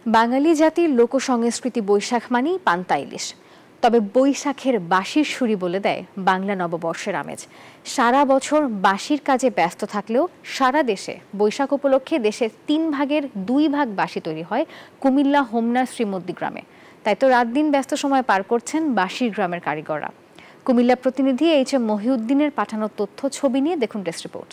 বাঙালি জাতির লোকসংস্কৃতি বৈশাখ মানেই পান্তা ইলিশ। তবে বৈশাখের বাঁশির সুরই বলে দেয় বাংলা নববর্ষের আমেজ। সারা বছর বাঁশির কাজে ব্যস্ত থাকলেও সারা দেশে বৈশাখ উপলক্ষে দেশের 3 ভাগের 2 ভাগ বাঁশি তৈরি হয় কুমিল্লা হোমনা শ্রীমদ্দি গ্রামে। তাই তো রাত দিন ব্যস্ত সময় পার করছেন বাঁশির গ্রামের কারিগররা। কুমিল্লা প্রতিনিধি এইচ.এম. মহিউদ্দিনের পাঠানো তথ্য ছবি নিয়ে দেখুন ডেস্ক রিপোর্ট।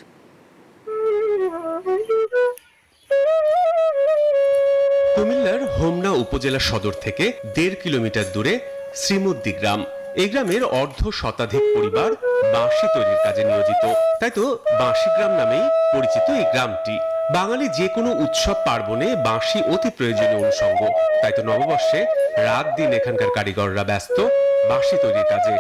কুমিল্লার হোমনা উপজেলা সদর থেকে 1.5 কিলোমিটার দূরে শ্রীমদ্দি গ্রাম। এই গ্রামের অর্ধ শতাধিক পরিবার বাঁশি তৈরির কাজে নিয়োজিত। তাই তো বাঁশি গ্রাম নামেই পরিচিত এই গ্রামটি। বাঙালি যে কোনো উৎসব পার্বণে বাঁশি অতি প্রয়োজনীয় অনুষঙ্গ। তাই তো নববর্ষে রাত দিন এখানকার কারিগররা ব্যস্ত বাঁশি তৈরির কাজে।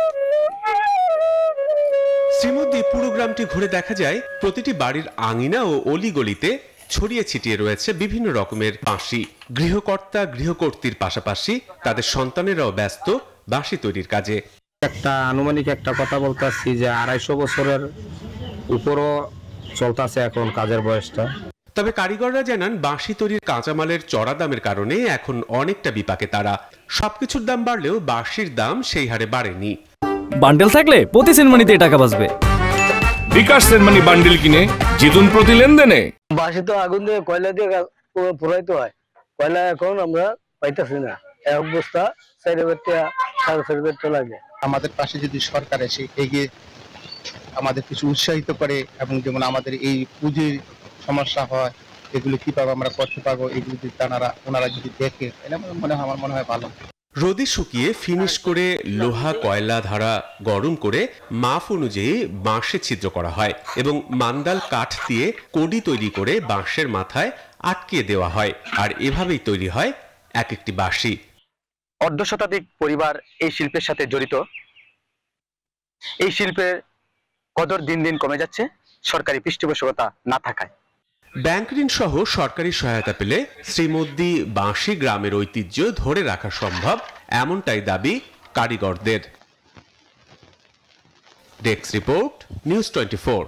শ্রীমদ্দি পুরো গ্রামটি ঘুরে দেখা যায় প্রতিটি বাড়ির আঙিনা ও অলিগলিতে ছড়িয়ে ছিটিয়ে রয়েছে বিভিন্ন রকমের বাঁশি। গৃহকর্তা গৃহকর্তীর পাশাপাশি তাদের সন্তানেরাও ব্যস্ত বাঁশি তৈরির কাজে। আনুমানিক একটা কথা বলতেছি যে 250 বছরের উপরও চলতেছে এখন কাজের বয়সটা। তবে কারিগররা জানান বাঁশি তৈরির কাঁচামালের চড়া দামের কারণে এখন অনেকটা বিপাকে তারা। সবকিছুর দাম বাড়লেও বাঁশির দাম সেই হারে বাড়েনি। বান্ডেল থাকলে প্রতি সেনমানিতে টাকা বাঁচবে। বিকাশ সেনমানি বান্ডেল কিনে জিতুন প্রতি লেনদেনে। বাঁশি তো আগুন দিয়ে কয়লা দিয়ে পুরাইতে হয়, কয়লা এখন আমরা পাইতেছি না। এক বস্তা 4,500 লাগে। আমাদের পাশে যদি সরকার এসে এগিয়ে আমাদের কিছু উৎসাহিত করে এবং যেমন আমাদের এই পুঁজির সমস্যা হয় এগুলো কিভাবে আমরা করতে পারবো এগুলো যদি ওনারা যদি দেখে আমার মনে হয় ভালো। রোদে শুকিয়ে ফিনিশ করে লোহা কয়লা ধারা গরম করে মাপ অনুযায়ী বাঁশে ছিদ্র করা হয় এবং মান্দাল কাঠ দিয়ে কড়ি তৈরি করে বাঁশের মাথায় আটকিয়ে দেওয়া হয়। আর এভাবেই তৈরি হয় এক একটি বাঁশি। অর্ধ শতাধিক পরিবার এই শিল্পের সাথে জড়িত। এই শিল্পের কদর দিন দিন কমে যাচ্ছে সরকারি পৃষ্ঠপোষকতা না থাকায়। ব্যাংক ঋণ সহ সরকারি সহায়তা পেলে শ্রীমদ্দি বাঁশি গ্রামের ঐতিহ্য ধরে রাখা সম্ভব, এমনটাই দাবি কারিগরদের। Desk report, news 24।